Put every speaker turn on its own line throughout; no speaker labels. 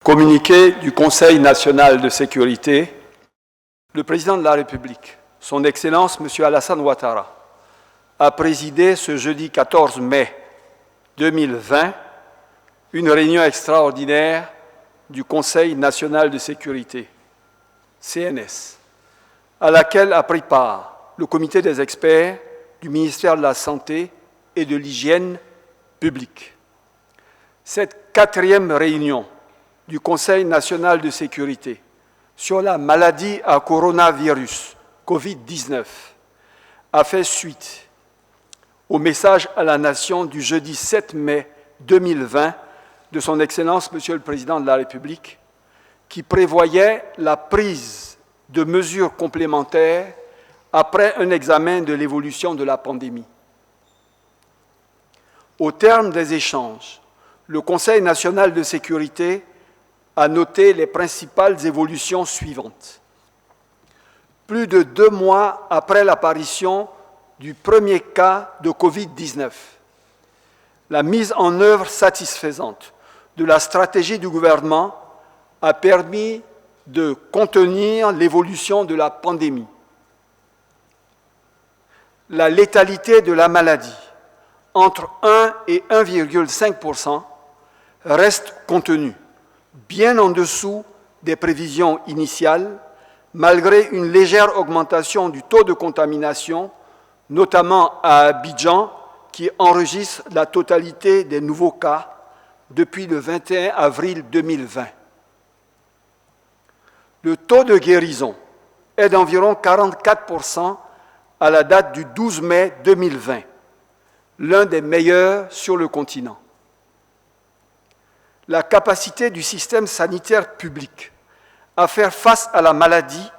Communiqué du Conseil national de sécurité, le président de la République, son Excellence M. Alassane Ouattara, a présidé ce jeudi 14 mai 2020 une réunion extraordinaire du Conseil national de sécurité, CNS, à laquelle a pris part le comité des experts du ministère de la Santé et de l'Hygiène publique. Cette quatrième réunion du Conseil national de sécurité sur la maladie à coronavirus, Covid-19, a fait suite au message à la nation du jeudi 7 mai 2020 de son Excellence, Monsieur le Président de la République, qui prévoyait la prise de mesures complémentaires après un examen de l'évolution de la pandémie. Au terme des échanges, le Conseil national de sécurité a noté les principales évolutions suivantes. Plus de 2 mois après l'apparition du premier cas de Covid-19, la mise en œuvre satisfaisante de la stratégie du gouvernement a permis de contenir l'évolution de la pandémie. La létalité de la maladie, entre 1 et 1,5%, reste contenue, bien en dessous des prévisions initiales, malgré une légère augmentation du taux de contamination, notamment à Abidjan, qui enregistre la totalité des nouveaux cas depuis le 21 avril 2020. Le taux de guérison est d'environ 44% à la date du 12 mai 2020, l'un des meilleurs sur le continent. La capacité du système sanitaire public à faire face à la maladie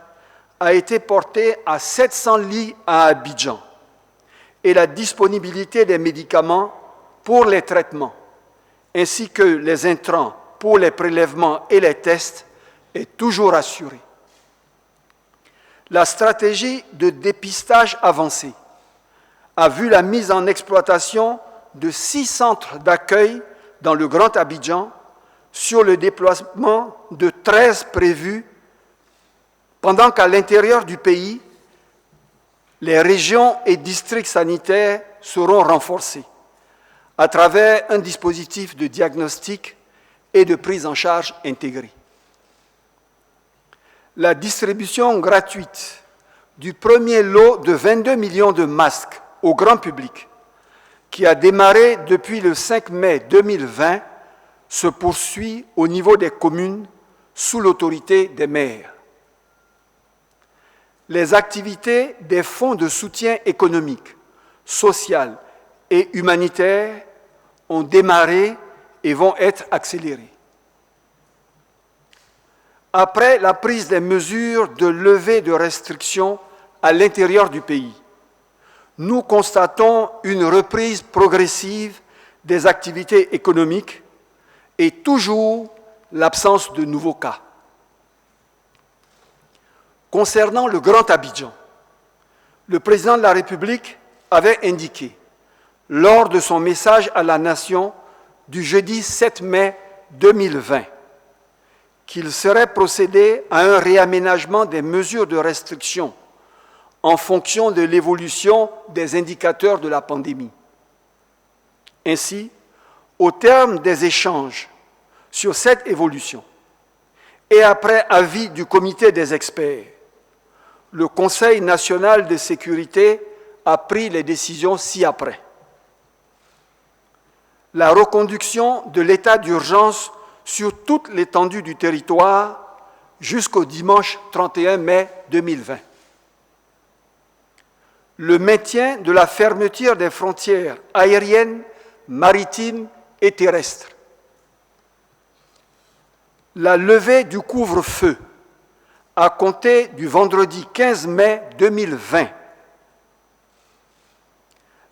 a été portée à 700 lits à Abidjan et la disponibilité des médicaments pour les traitements ainsi que les intrants pour les prélèvements et les tests est toujours assurée. La stratégie de dépistage avancé a vu la mise en exploitation de 6 centres d'accueil dans le Grand Abidjan sur le déploiement de 13 prévus, pendant qu'à l'intérieur du pays, les régions et districts sanitaires seront renforcés à travers un dispositif de diagnostic et de prise en charge intégrée. La distribution gratuite du premier lot de 22 millions de masques au grand public, qui a démarré depuis le 5 mai 2020, se poursuit au niveau des communes sous l'autorité des maires. Les activités des fonds de soutien économique, social et humanitaire ont démarré et vont être accélérées. Après la prise des mesures de levée de restrictions à l'intérieur du pays, nous constatons une reprise progressive des activités économiques et toujours l'absence de nouveaux cas. Concernant le Grand Abidjan, le président de la République avait indiqué, lors de son message à la nation du jeudi 7 mai 2020, qu'il serait procédé à un réaménagement des mesures de restriction en fonction de l'évolution des indicateurs de la pandémie. Ainsi, au terme des échanges sur cette évolution et après avis du comité des experts, le Conseil national de sécurité a pris les décisions ci-après. La reconduction de l'état d'urgence sur toute l'étendue du territoire jusqu'au dimanche 31 mai 2020. Le maintien de la fermeture des frontières aériennes, maritimes et terrestres. La levée du couvre-feu à compter du vendredi 15 mai 2020.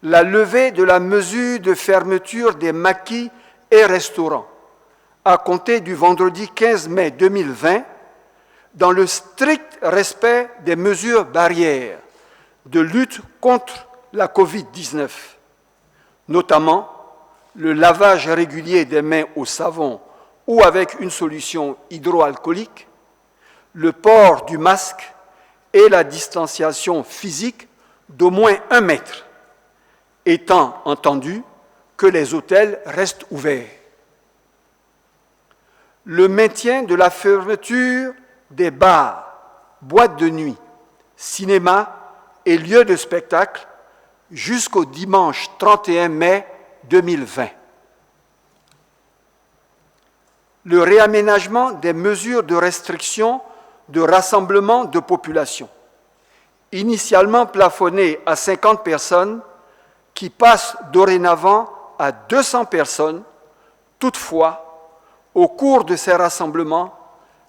La levée de la mesure de fermeture des maquis et restaurants à compter du vendredi 15 mai 2020 dans le strict respect des mesures barrières de lutte contre la Covid-19, notamment le lavage régulier des mains au savon ou avec une solution hydroalcoolique, le port du masque et la distanciation physique d'au moins 1 mètre, étant entendu que les hôtels restent ouverts. Le maintien de la fermeture des bars, boîtes de nuit, cinémas et lieux de spectacle jusqu'au dimanche 31 mai 2020. Le réaménagement des mesures de restriction de rassemblement de population, initialement plafonnées à 50 personnes, qui passent dorénavant à 200 personnes. Toutefois, au cours de ces rassemblements,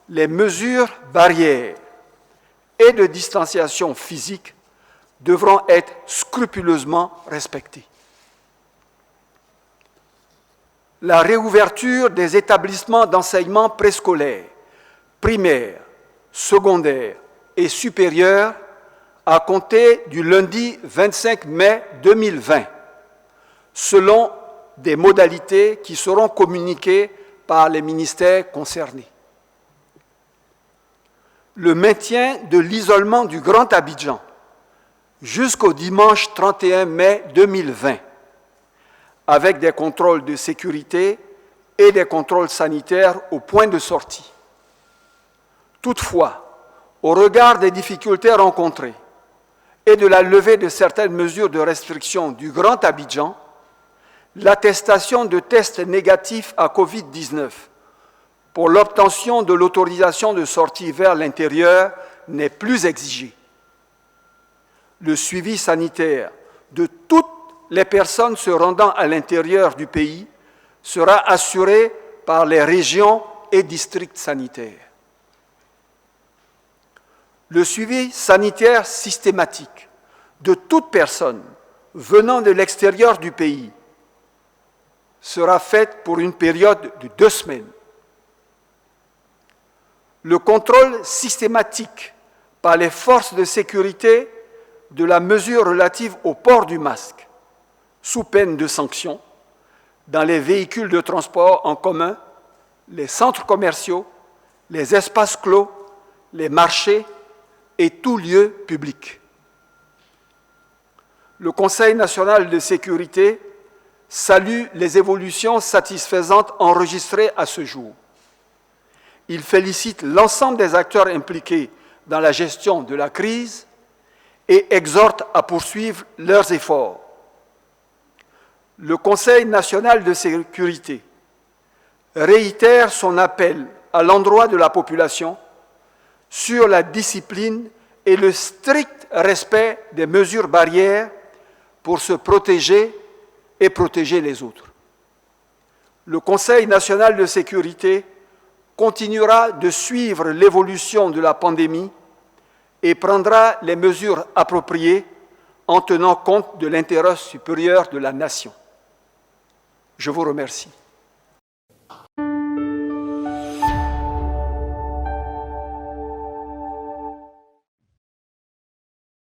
les mesures barrières et de distanciation physique devront être scrupuleusement respectées. La réouverture des établissements d'enseignement préscolaire, primaire, secondaire et supérieur à compter du lundi 25 mai 2020, selon des modalités qui seront communiquées par les ministères concernés. Le maintien de l'isolement du Grand Abidjan jusqu'au dimanche 31 mai 2020, avec des contrôles de sécurité et des contrôles sanitaires au point de sortie. Toutefois, au regard des difficultés rencontrées et de la levée de certaines mesures de restriction du Grand Abidjan, l'attestation de tests négatifs à Covid-19 pour l'obtention de l'autorisation de sortie vers l'intérieur n'est plus exigée. Le suivi sanitaire de toutes les personnes se rendant à l'intérieur du pays sera assuré par les régions et districts sanitaires. Le suivi sanitaire systématique de toute personne venant de l'extérieur du pays sera fait pour une période de 2 semaines. Le contrôle systématique par les forces de sécurité de la mesure relative au port du masque, sous peine de sanction, dans les véhicules de transport en commun, les centres commerciaux, les espaces clos, les marchés et tout lieu public. Le Conseil national de sécurité salue les évolutions satisfaisantes enregistrées à ce jour. Il félicite l'ensemble des acteurs impliqués dans la gestion de la crise et exhorte à poursuivre leurs efforts. Le Conseil national de sécurité réitère son appel à l'endroit de la population sur la discipline et le strict respect des mesures barrières pour se protéger et protéger les autres. Le Conseil national de sécurité continuera de suivre l'évolution de la pandémie et prendra les mesures appropriées en tenant compte de l'intérêt supérieur de la nation. Je vous remercie.